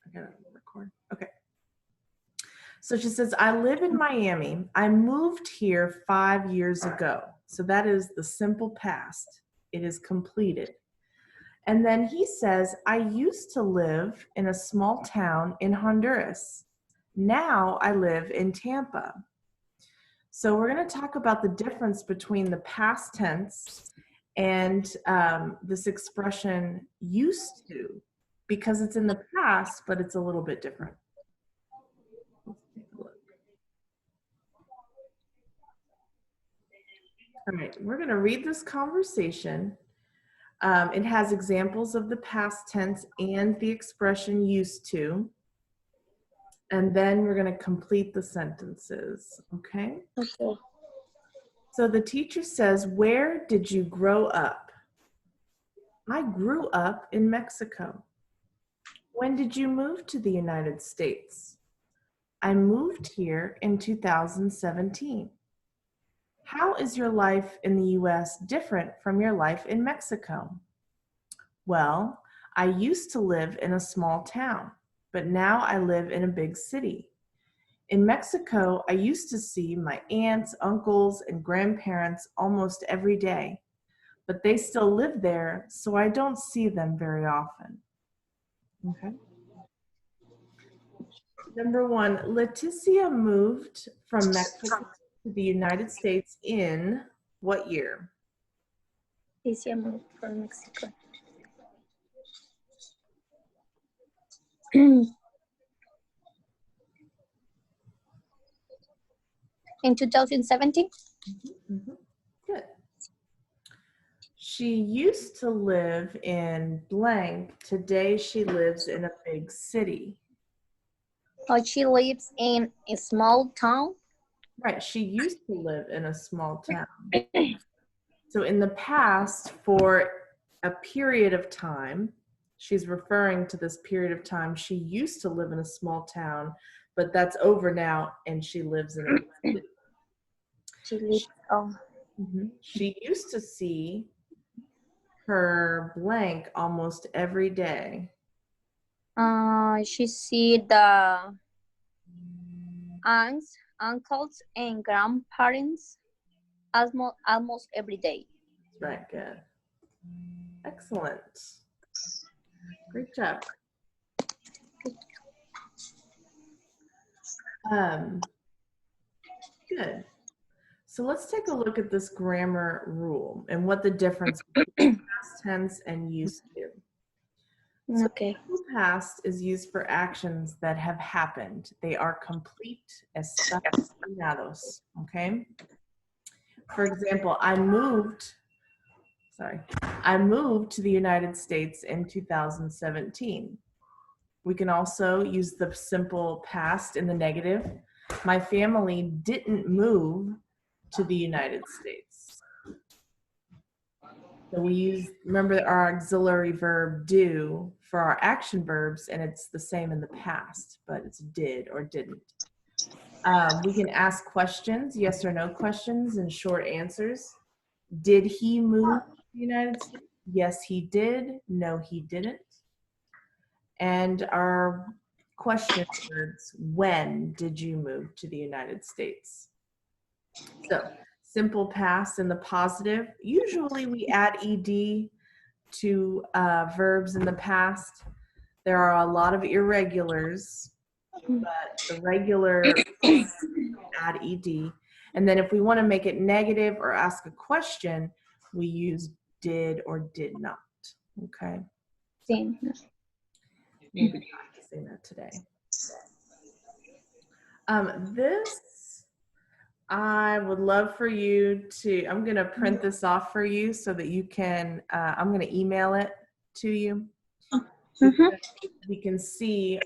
I gotta record. Okay. So she says, I live in Miami. I moved here 5 years ago. So that is the simple past. It is completed. And then he says, I used to live in a small town in Honduras. Now I live in Tampa. So we're going to talk about the difference between the past tense and this expression used to, because it's in the past, but it's a little bit different. Let's take a look. All right, we're going to read this conversation. It has examples of the past tense and the expression used to. And then we're going to complete the sentences, okay? Okay. So the teacher says, where did you grow up? I grew up in Mexico. When did you move to the United States? I moved here in 2017. How is your life in the US different from your life in Mexico? Well, I used to live in a small town, but now I live in a big city. In Mexico, I used to see my aunts, uncles, and grandparents almost every day, but they still live there, so I don't see them very often. Okay. Number one, Leticia moved from Mexico to the United States in what year? Leticia moved from Mexico. In 2017? Mm-hmm. Good. She used to live in blank. Today she lives in a big city. Oh, she lives in a small town? Right, she used to live in a small town. So in the past, for a period of time, she's referring to this period of time, she used to live in a small town, but that's over now and she lives in a big city. She lives, She used to see her blank almost every day. She see the aunts, uncles, and grandparents almost every day. Right, good. Excellent. Great job. Good. So let's take a look at this grammar rule and what the difference between past tense and used to. So Okay. past is used for actions that have happened. They are complete, estados, okay? For example, I moved to the United States in 2017. We can also use the simple past in the negative. My family didn't move to the United States. So we use, remember our auxiliary verb do for our action verbs, and it's the same in the past, but it's did or didn't. We can ask questions, yes or no questions, and short answers. Did he move to the United States? Yes, he did. No, he didn't. And our question words, when did you move to the United States? So simple past in the positive. Usually we add ed to verbs in the past. There are a lot of irregulars, but the regular add ed. And then if we want to make it negative or ask a question, we use did or did not. Okay. Same. We'll be practicing that today. This, I would love for you to, I'm going to print this off for you so that you can, I'm going to email it to you. We can see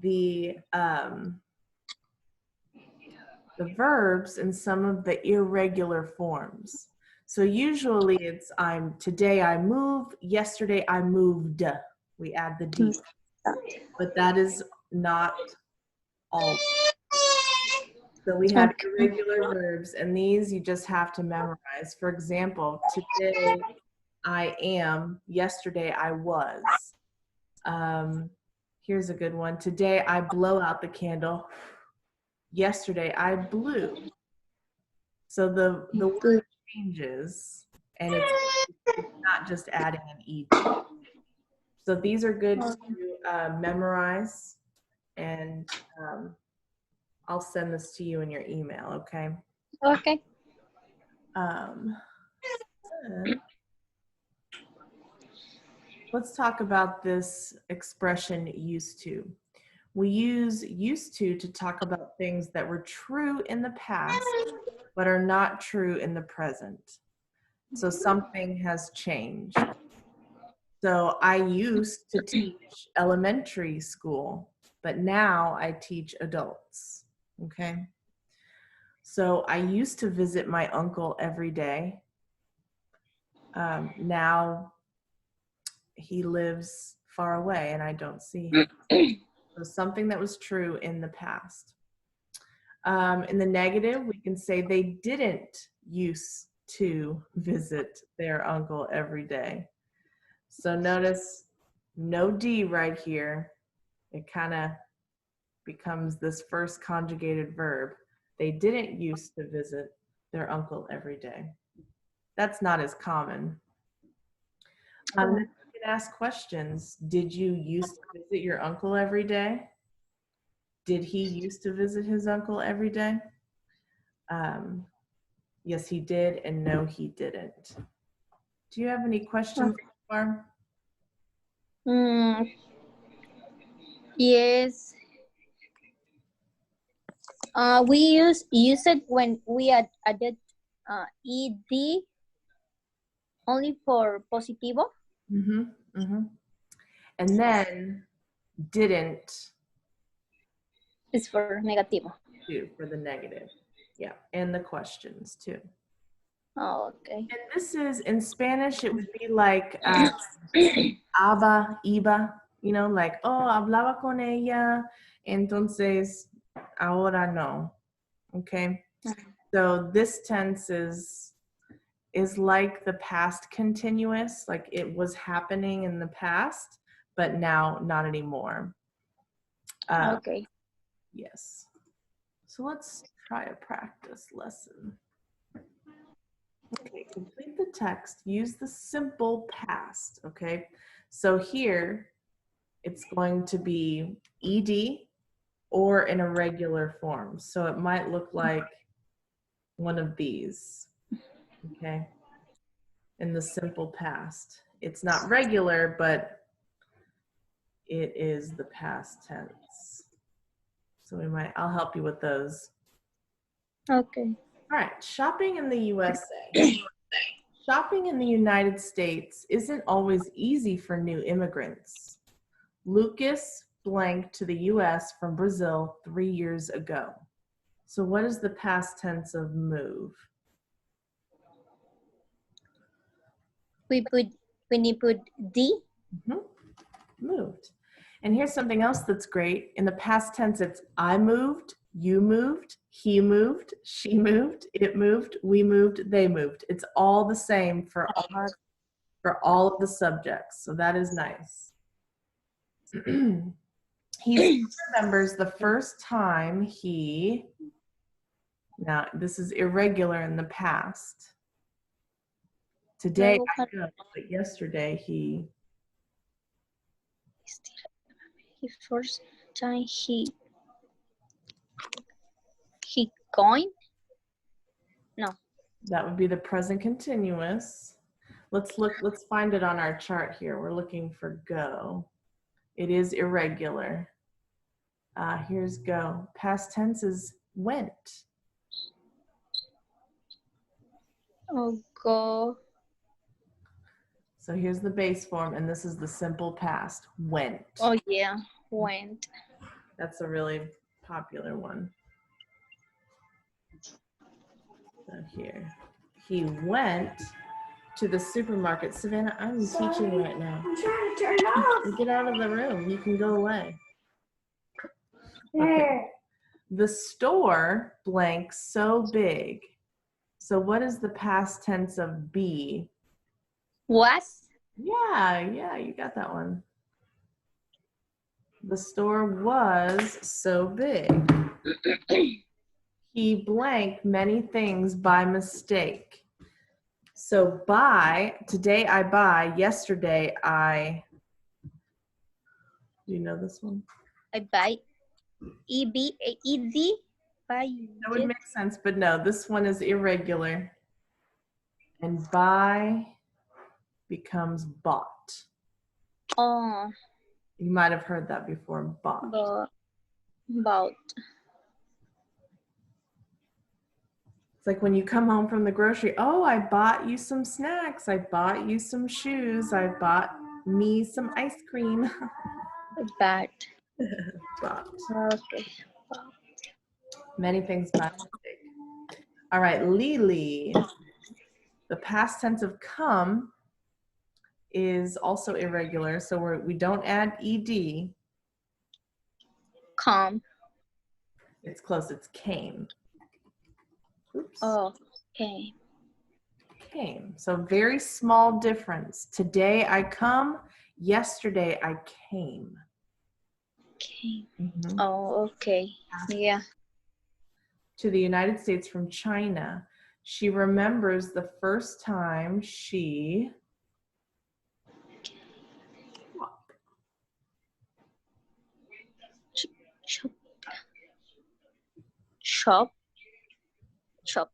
the verbs in some of the irregular forms. So usually it's today I moved, yesterday I moved. We add the D. But that is not all. So we have irregular verbs, and these you just have to memorize. For example, today I am, yesterday I was. Here's a good one. Today I blow out the candle. Yesterday I blew. So the word changes, and it's not just adding an ed. So these are good to memorize, and I'll send this to you in your email, okay? Okay. Let's talk about this expression used to. We use used to talk about things that were true in the past, but are not true in the present. So something has changed. So I used to teach elementary school, but now I teach adults, okay? So I used to visit my uncle every day. Now he lives far away and I don't see him. So something that was true in the past. In the negative, we can say they didn't used to visit their uncle every day. So notice no D right here. It kind of becomes this first conjugated verb. They didn't used to visit their uncle every day. That's not as common. You can ask questions. Did you used to visit your uncle every day? Did he used to visit his uncle every day? Yes, he did, and no, he didn't. Do you have any questions, Barb? Yes. We use it when we added ed only for positivo. And then didn't is for negativo. For the negative. Yeah, and the questions too. Oh, okay. And this is, in Spanish, it would be like aba, iba, you know, like, oh, hablaba con ella, entonces ahora no. Okay? So this tense is like the past continuous, like it was happening in the past, but now not anymore. Okay. Yes. So let's try a practice lesson. Okay, complete the text. Use the simple past, okay? So here, it's going to be ed or in a regular form. So it might look like one of these, okay? In the simple past. It's not regular, but it is the past tense. So I'll help you with those. Okay. All right, shopping in the USA. Shopping in the United States isn't always easy for new immigrants. Lucas blanked to the US from Brazil 3 years ago. So what is the past tense of move? We need to put D. Moved. And here's something else that's great. In the past tense, it's I moved, you moved, he moved, she moved, it moved, we moved, they moved. It's all the same for all of the subjects. So that is nice. He remembers the first time now this is irregular in the past. Today I go, but yesterday he first time he going? No. That would be the present continuous. Let's find it on our chart here. We're looking for go. It is irregular. Here's go. Past tense is went. Oh, go. So here's the base form, and this is the simple past, went. Oh, yeah, went. That's a really popular one. So here, he went to the supermarket. Savannah, I'm teaching right now. I'm trying to turn off. Get out of the room. You can go away. Okay. The store blank so big. So what is the past tense of be? Was? Yeah, you got that one. The store was so big. He blanked many things by mistake. So buy, today I buy, yesterday I, do you know this one? I buy. E-B-A-E-D. Buy. That would make sense, but no, this one is irregular. And buy becomes bought. Oh, You might have heard that before, bought. about. It's like when you come home from the grocery, oh, I bought you some snacks. I bought you some shoes. I bought me some ice cream. Bad. Bought. Okay. Many things by mistake. All right, Lily. The past tense of come is also irregular, so we don't add ed. Come. It's close. It's came. Oops. Oh, okay. Came. So very small difference. Today I come. Yesterday I came. Okay. Mhm. Oh, okay. Yeah. To the United States from China. She remembers the first time she Shop. Shop. Shop.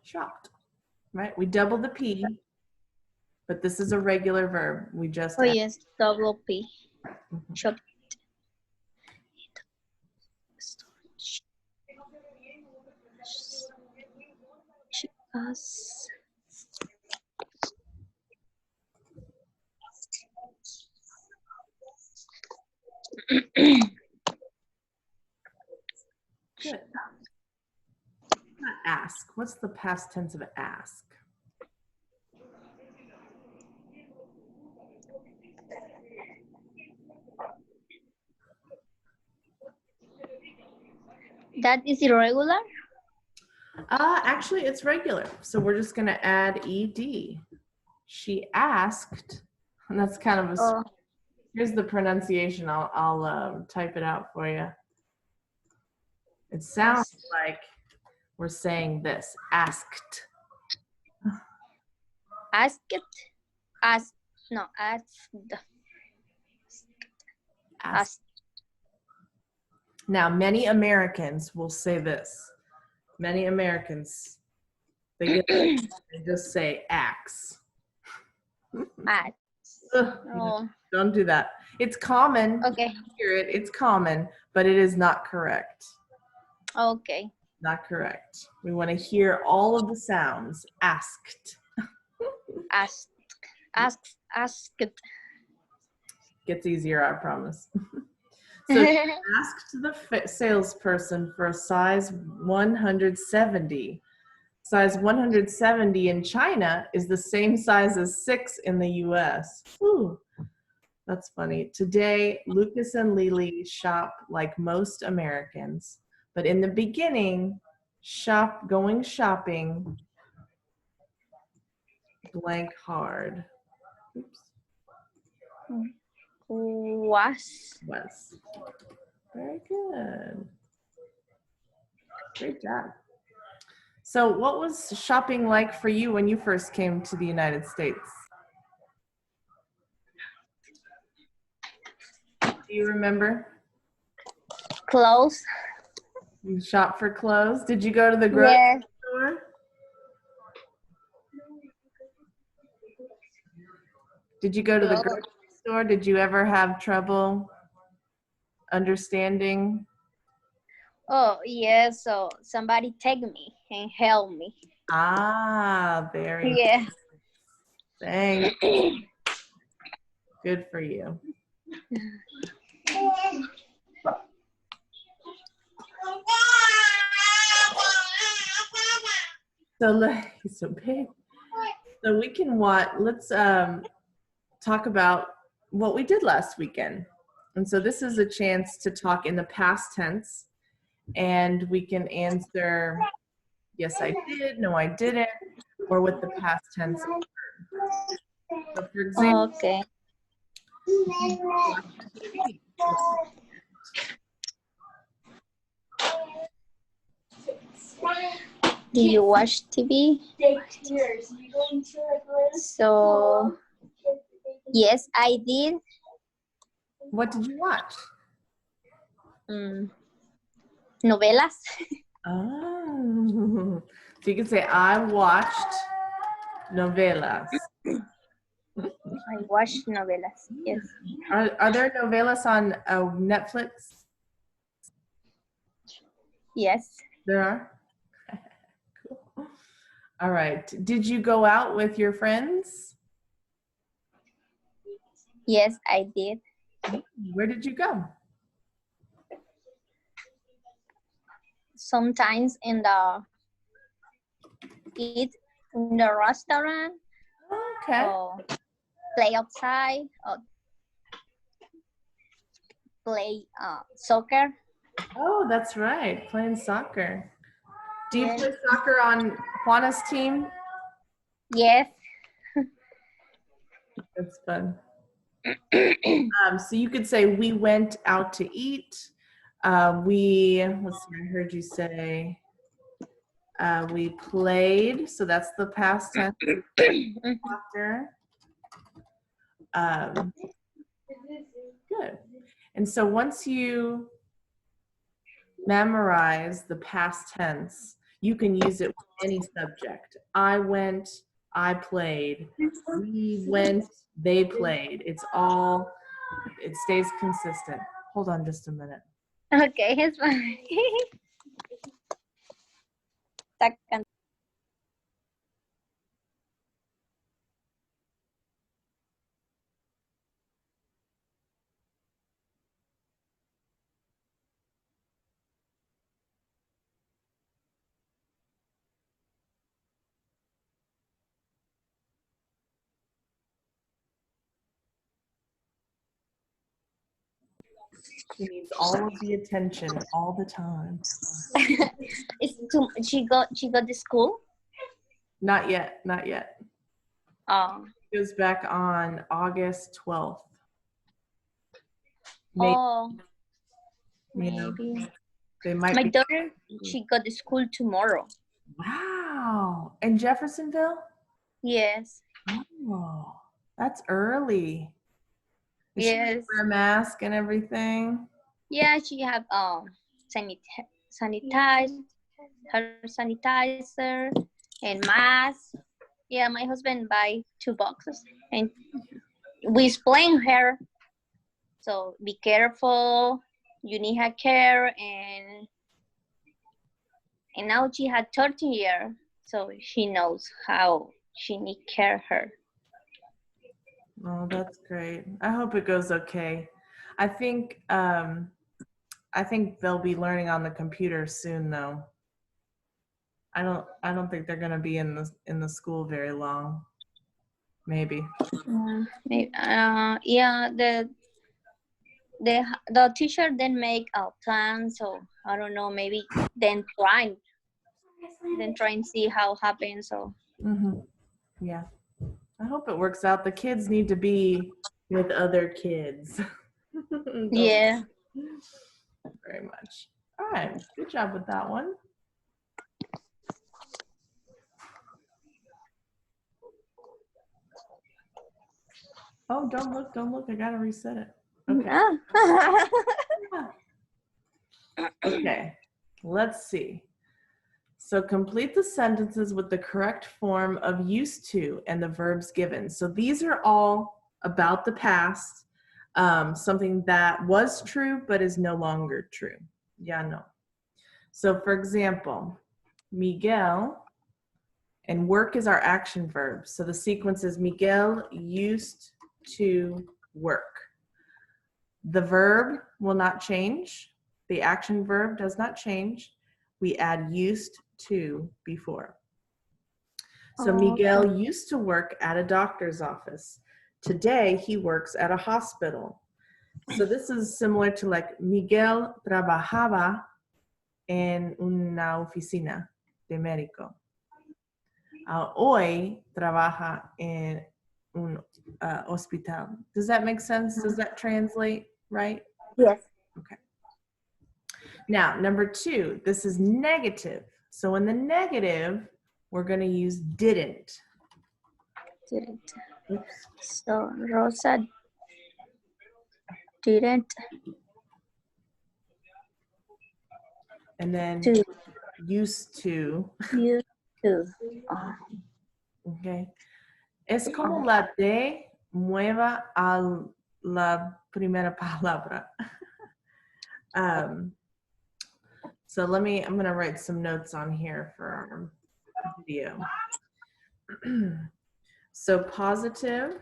shopped. Right? We double the P, but this is a regular verb. We just Oh, add. yes. Double P. Mhm. Shop. Us. Good. Ask. What's the past tense of ask? That is irregular? Actually, it's regular. So we're just going to add ed. She asked, and that's kind of a. Oh, Here's the pronunciation. I'll type it out for you. It sounds like we're saying this. Asked. ask it. Ask. No, ask. Asked. Now, many Americans will say this. Many Americans, they just say axe. Ask. Ugh, Oh, don't do that. It's common. okay. Hear it. It's common, but it is not correct. Okay. Not correct. We want to hear all of the sounds. Asked. Ask. Ask. Ask it. Gets easier, I promise. So asked the salesperson for a size 170. Size 170 in China is the same size as 6 in the US. Ooh, that's funny. Today, Lucas and Lily shop like most Americans, but in the beginning, going shopping blank hard. Oops. Was. Very good. Great job. So what was shopping like for you when you first came to the United States? Do you remember? Clothes. You shop for clothes? Did you go to the grocery Yeah. store? Did you go to the Clothes. grocery store? Did you ever have trouble understanding? Oh, yeah. So somebody take me and help me. Ah, very Yeah. thanks. Good for you. So he's so big. So we can let's talk about what we did last weekend. And so this is a chance to talk in the past tense, and we can answer yes I did, no I didn't, or with the past tense. So for example, Okay. Do you watch TV? So, yes, I did. What did you watch? Novelas. Oh. So you can say, I watched novelas. I watch novelas. Yes. Are there novelas on Netflix? Yes. There are? Cool. All right. Did you go out with your friends? Yes, I did. Where did you go? Sometimes eat in the restaurant Okay. or play outside or play soccer. Oh, that's right. Playing soccer. Do you Yes. play soccer on Juana's team? Yes. That's fun. So you could say we went out to eat. Let's see, I heard you say we played. So that's the past tense. Soccer. Good. And so once you memorize the past tense, you can use it with any subject. I went, I played, we went, they played. It stays consistent. Hold on just a minute. Okay, it's fine. Second. She needs all of the attention all the time. She got to school. Not yet, not yet. Oh. It goes back on August 12th. Maybe, Maybe. they might My be. daughter, she got to school tomorrow. Wow. In Jeffersonville? Yes. Oh, that's early. Does she Yes. wear a mask and everything? Yeah, she have sanitize her sanitizer and mask. Yeah, my husband buy 2 boxes and we explain her. So be careful. You need her care and now she had 30 years, so she knows how she need care her. Oh, that's great. I hope it goes okay. I think they'll be learning on the computer soon though. I don't think they're gonna be in the school very long. Maybe. Maybe, yeah, the teacher then make a plan, so I don't know, maybe then try and see how happens. So Yeah. I hope it works out. The kids need to be with other kids. yeah. Very much. All right. Good job with that one. Oh, don't look. I gotta reset it. Okay. Okay. Let's see. So complete the sentences with the correct form of used to and the verbs given. So these are all about the past, something that was true but is no longer true. Ya no. So for example, Miguel, and work is our action verb. So the sequence is Miguel used to work. The verb will not change. The action verb does not change. We add used to before. So Miguel used to work at a doctor's office. Today he works at a hospital. So this is similar to like Miguel trabajaba en una oficina de médico. Hoy trabaja en un hospital. Does that make sense? Does that translate right? Yes. Okay. Now, number 2, this is negative. So in the negative, we're going to use didn't. Didn't. Oops. So Rosa didn't And then to used to. used to. Okay. Es como la D mueva a la primera palabra. So I'm going to write some notes on here for our video. So positive,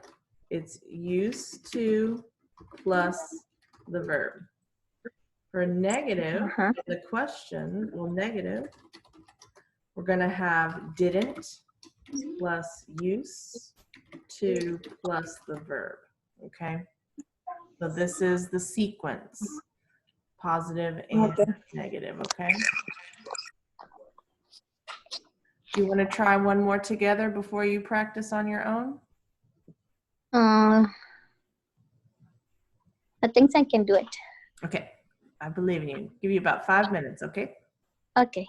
it's used to plus the verb. For negative, in the question, well, negative, we're going to have didn't plus use to plus the verb. Okay. So this is the sequence, positive and negative. Okay. Do you want to try one more together before you practice on your own? I think I can do it. Okay. I believe in you. Give you about 5 minutes. Okay. Okay.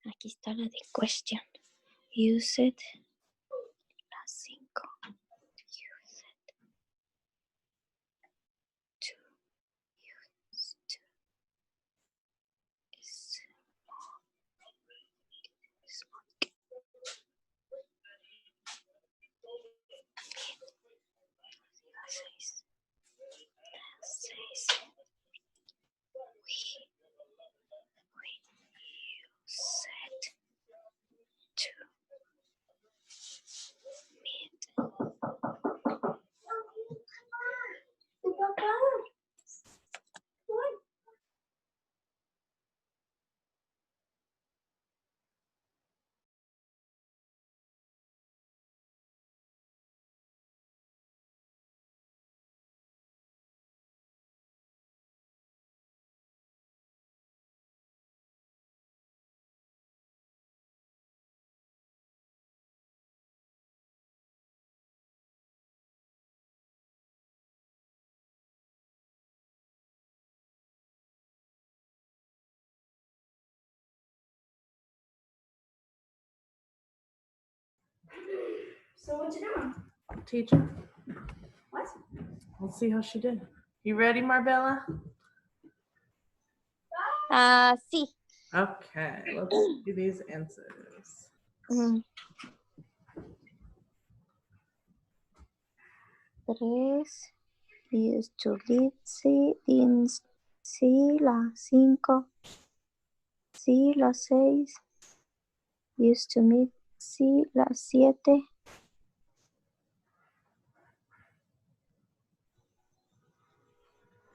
Aquí está la de question. Use it. Las 5. Use it. To use to. So what you doing? Teacher, What? let's see how she did. You ready, Marbella? Sí. Okay, let's see these answers. Mm. 3 used to live in sí, la 5, sí, la 6, used to meet, sí, la 7.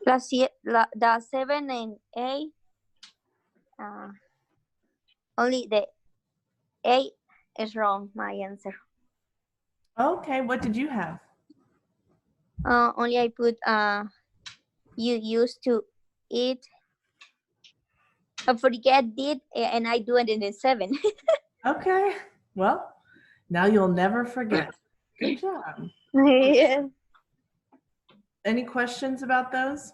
The 7 and 8, only the 8 is wrong, my answer. Okay, what did you have? Only I put, you used to eat, I forget did, and I do it in the 7. Okay, well, now you'll never forget. Good job. Yeah. Any questions about those?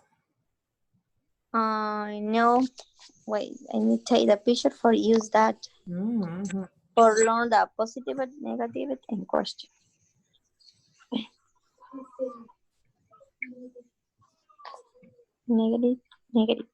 No, wait, I need to take the picture for use that Mhm. for learn the positive, negative, and question. Negative, negative.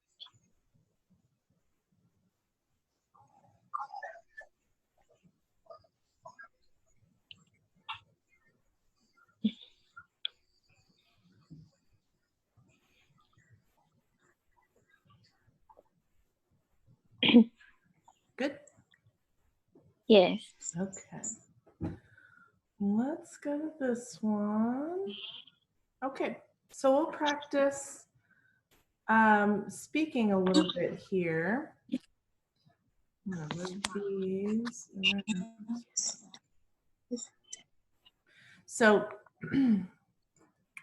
Good. Yes. Okay. Let's go to this one. Okay, so we'll practice speaking a little bit here. I'm gonna move these around. So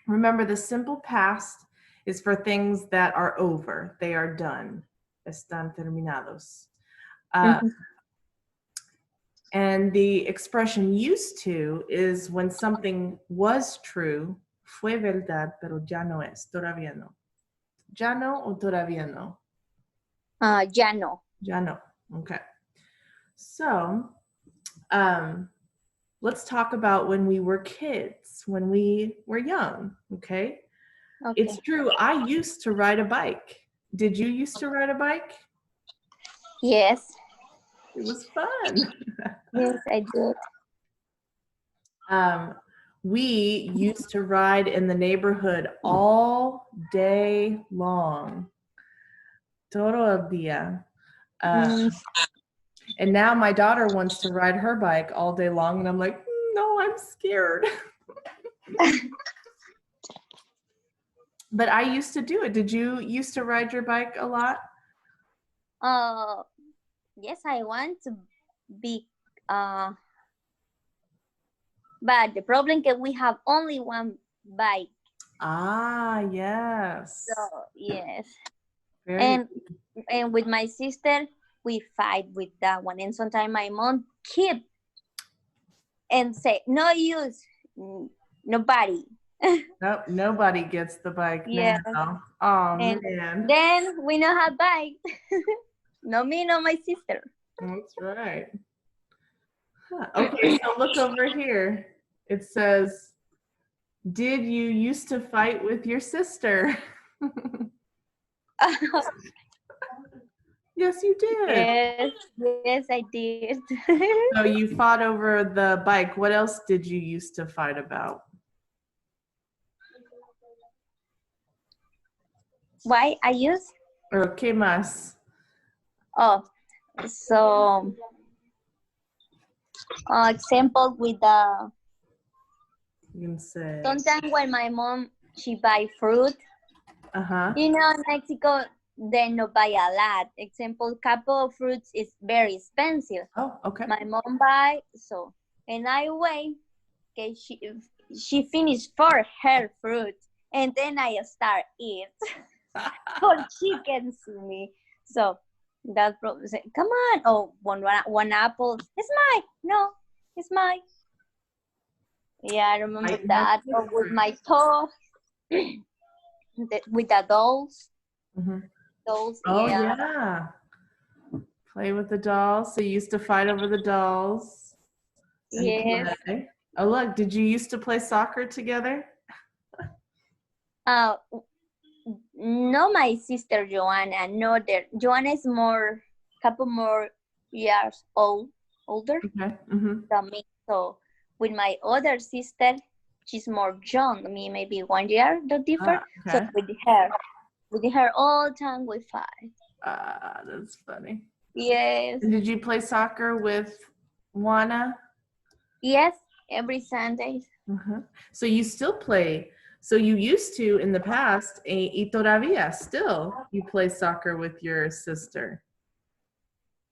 remember, the simple past is for things that are over. They are done. Están terminados. Mhm. And the expression used to is when something was true, fue verdad, pero ya no es, todavía no. Ya no o todavía no? Ya no. Ya no. Okay. So let's talk about when we were kids, when we were young. Okay. Okay. It's true. I used to ride a bike. Did you used to ride a bike? Yes. It was fun. Yes, I did. We used to ride in the neighborhood all day long. Todo el día. And now my daughter wants to ride her bike all day long, and I'm like, no, I'm scared. But I used to do it. Did you used to ride your bike a lot? Yes, I want to be. But the problem is we have only one bike. Ah, yes. So yes. Very And with my sister, we fight with that one. And sometimes my mom keep and say, no use, nobody. Nope, nobody gets the bike Yeah. now. Oh, And man. then we don't have bike. No me, no my sister. That's right. Huh. Okay, so look over here. It says, did you used to fight with your sister? Yes, you did. Yes, I did. So you fought over the bike. What else did you used to fight about? Why I use? Or qué más? Oh, so example with the You can say. sometimes when my mom she buy fruit, Uh-huh. you know, in Mexico they no buy a lot. Example, couple of fruits is very expensive. Oh, okay. My mom buy so, and I wait. Okay, she finished for her fruit, and then I start eat. For she can see me. So that problem say, come on. Oh, one apple. It's mine. No, it's mine. Yeah, I remember Fighting that. over Or with fruit. my toe, with the dolls. Mhm. Dolls. Oh, Yeah. yeah. Play with the dolls. So you used to fight over the dolls. And Yes. play. Oh, look, did you used to play soccer together? No, my sister Joanna. No, there. Joanna is couple more years old. older Okay. Mm-hmm. than me. So with my other sister, she's more young than me, maybe 1 year the difference. So Okay. with her all time we fight. That's funny. Yes, And did you play soccer with Juana? yes, every Sunday. Uh-huh. So you still play. So you used to in the past, y todavía still you play soccer with your sister.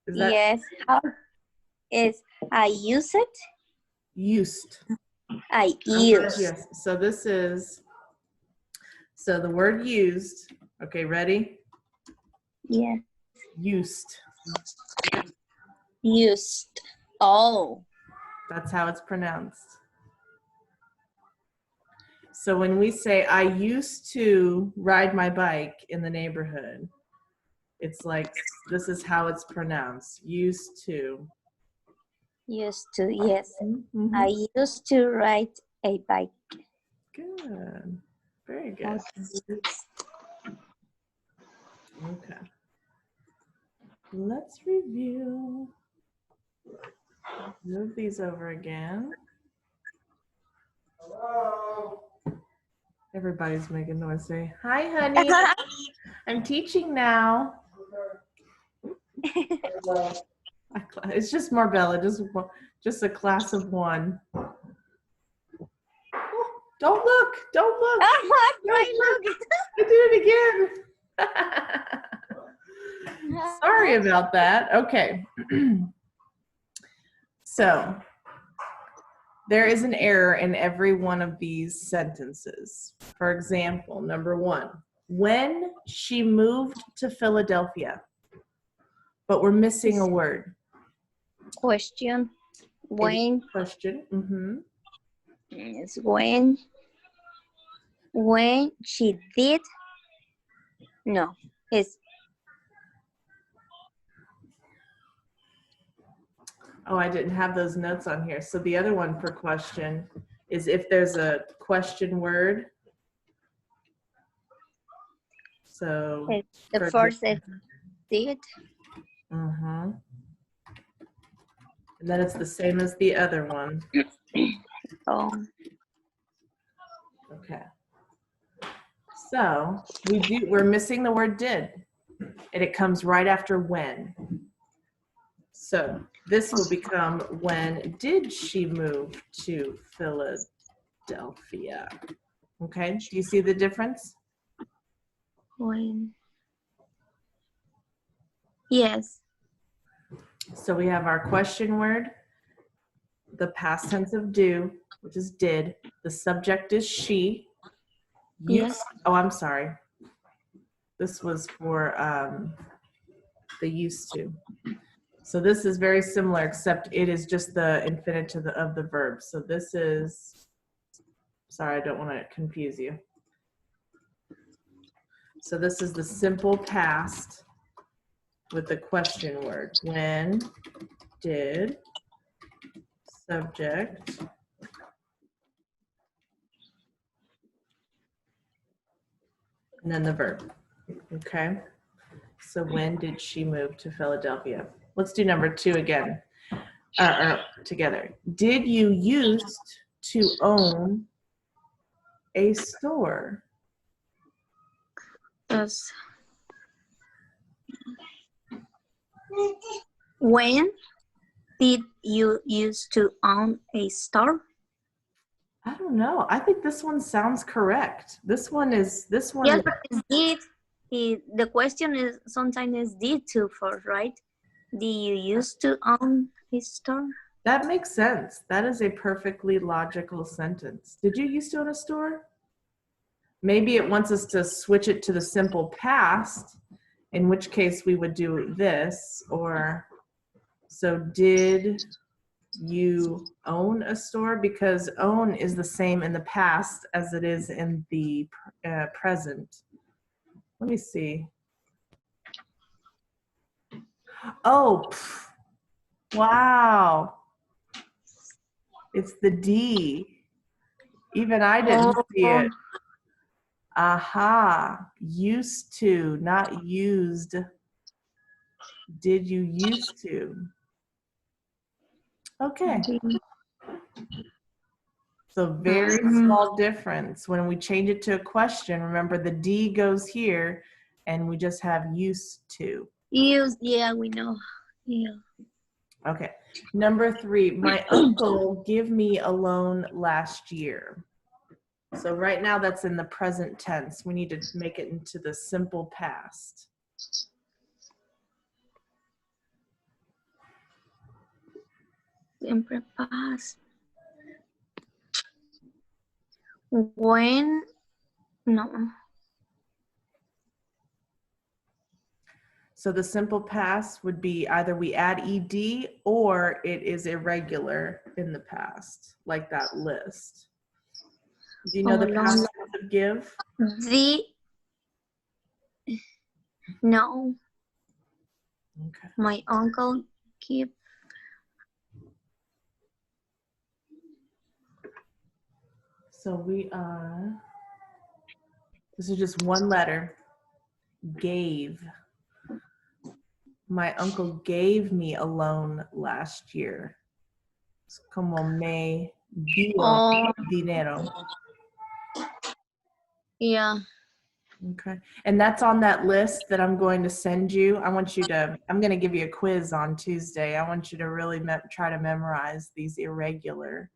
Is that Yes, how is I use it? used? I I'm glad use. yes. So this is so the word used. Okay, ready? Yes, Used. used. Oh, That's how it's pronounced. So when we say I used to ride my bike in the neighborhood, it's like this is how it's pronounced. Used to. used to. Yes, Mhm. I used to ride a bike. Good. Very good. Okay. Let's review. Move these over again. Everybody's making noise. Say, hi, honey. I'm teaching now. It's just Marbella, just a class of one. Oh, don't look. Don't look. Right, look. I did it again. Sorry about that. Okay. So there is an error in every one of these sentences. For example, number 1, when she moved to Philadelphia, but we're missing a word. Question. When Question. Mm-hmm. is when she did. No, it's Oh, I didn't have those notes on here. So the other one for question is if there's a question word. So the first is did. Mm-hmm. And then it's the same as the other one. Oh, Okay. So we're missing the word did, and it comes right after when. So this will become when did she move to Philadelphia? Okay, do you see the difference? when. Yes. So we have our question word, the past tense of do, which is did. The subject is she. Yes. Oh, I'm sorry. This was for the used to. So this is very similar, except it is just the infinitive of the verb. So this is, sorry, I don't want to confuse you. So this is the simple past with the question word. When did subject and then the verb. Okay. So when did she move to Philadelphia? Let's do number 2 again. Together. Did you used to own a store? Yes. When did you used to own a store? I don't know. I think this one sounds correct. This one Yes, but it's did. The question is sometimes is did too first, right? Do you used to own a store? that makes sense. That is a perfectly logical sentence. Did you used to own a store? Maybe it wants us to switch it to the simple past, in which case we would do this, or so did you own a store? Because own is the same in the past as it is in the present. Let me see. Oh, wow. It's the D. Even I didn't see it. Aha. Used to, not used. Did you used to? Okay. So very small difference. When we change it to a question, remember the D goes here and we just have used to. Use, yeah, we know. Yeah. Okay. Number 3, my uncle gave me a loan last year. So right now that's in the present tense. We need to make it into the simple past. Siempre pasa. When, no. So the simple past would be either we add ed or it is irregular in the past, like that list. Do you know the past tense of give? No, Okay. my uncle keep. So we are, this is just one letter, gave. My uncle gave me a loan last year. Es como me dio dinero. Yeah. Okay. And that's on that list that I'm going to send you. I'm going to give you a quiz on Tuesday. I want you to really try to memorize these irregular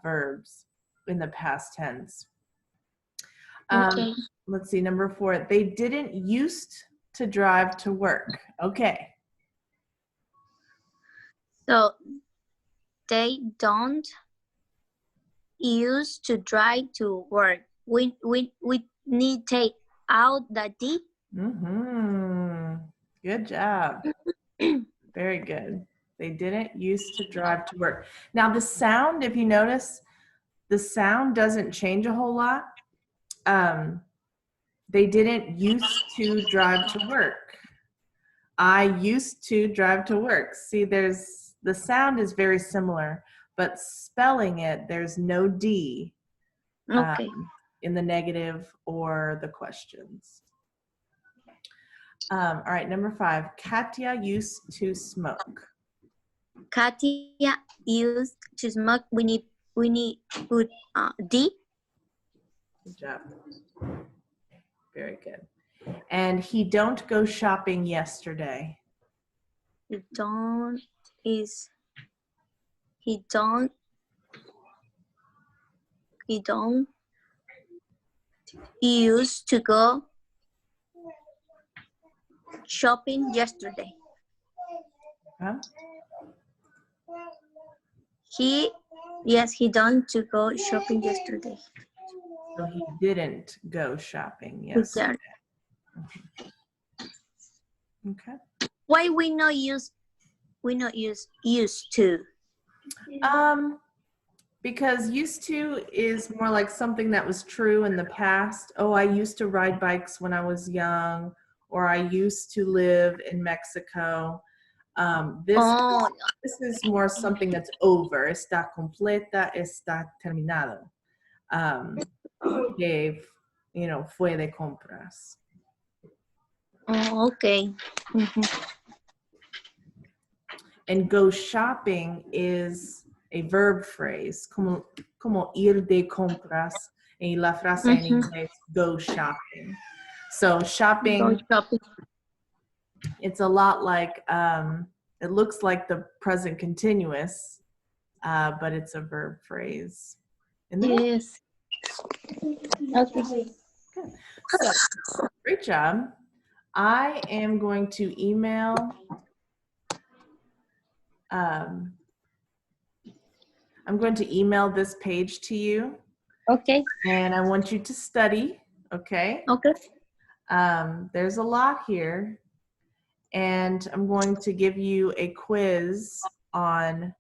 verbs in the past tense. Okay. Let's see, number 4. They didn't used to drive to work. Okay. So they don't use to drive to work. We need to take out the D. Good job. Very good. They didn't used to drive to work. Now the sound, if you notice, the sound doesn't change a whole lot. They didn't used to drive to work. I used to drive to work. See, the sound is very similar, but spelling it, there's no D Okay. in the negative or the questions. All right, number 5. Katya used to smoke. Katia used to smoke. We need put D. Good job. Very good. And he don't go shopping yesterday. He don't used to go shopping yesterday. Huh? He don't to go shopping yesterday. So he didn't go shopping yesterday. Okay. Why we not use used to? Because used to is more like something that was true in the past. Oh, I used to ride bikes when I was young, or I used to live in Mexico. This is more something that's over. Está completa, está terminado. Que, fue de compras. Oh, okay. And go shopping is a verb phrase, como ir de compras. Y la frase en inglés, go shopping. So shopping, it's a lot like, it looks like the present continuous, but it's a verb phrase. Yes. Okay. Good. So, great job. I am going to email this page to you. Okay. And I want you to study, okay? Okay. There's a lot here. And I'm going to give you a quiz on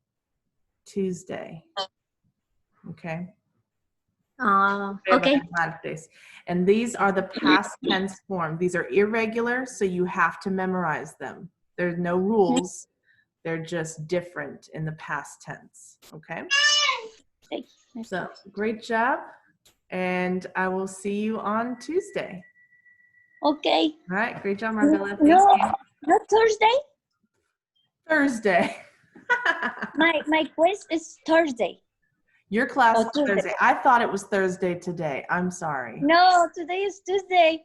Tuesday. Okay? Okay. And these are the past tense form. These are irregular, so you have to memorize them. There's no rules. They're just different in the past tense. Okay? So, great job. And I will see you on Tuesday. Okay. All right. Great job, Marvilla. No, not Thursday? Thursday. My quiz is Thursday. Your class Oh, is Tuesday. Thursday. I thought it was Thursday today. I'm sorry. No, today is Tuesday.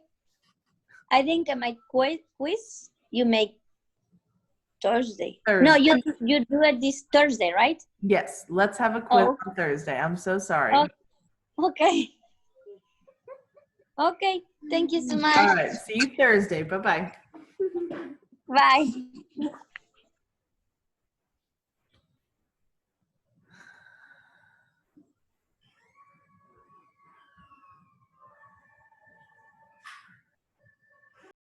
I think my quiz you make Thursday. No, Thursday. you do it this Thursday, right? Yes, let's have a quiz Oh. on Thursday. I'm so sorry. Oh. Okay. Okay. Thank you so much. All right. See you Thursday. Bye-bye. Bye.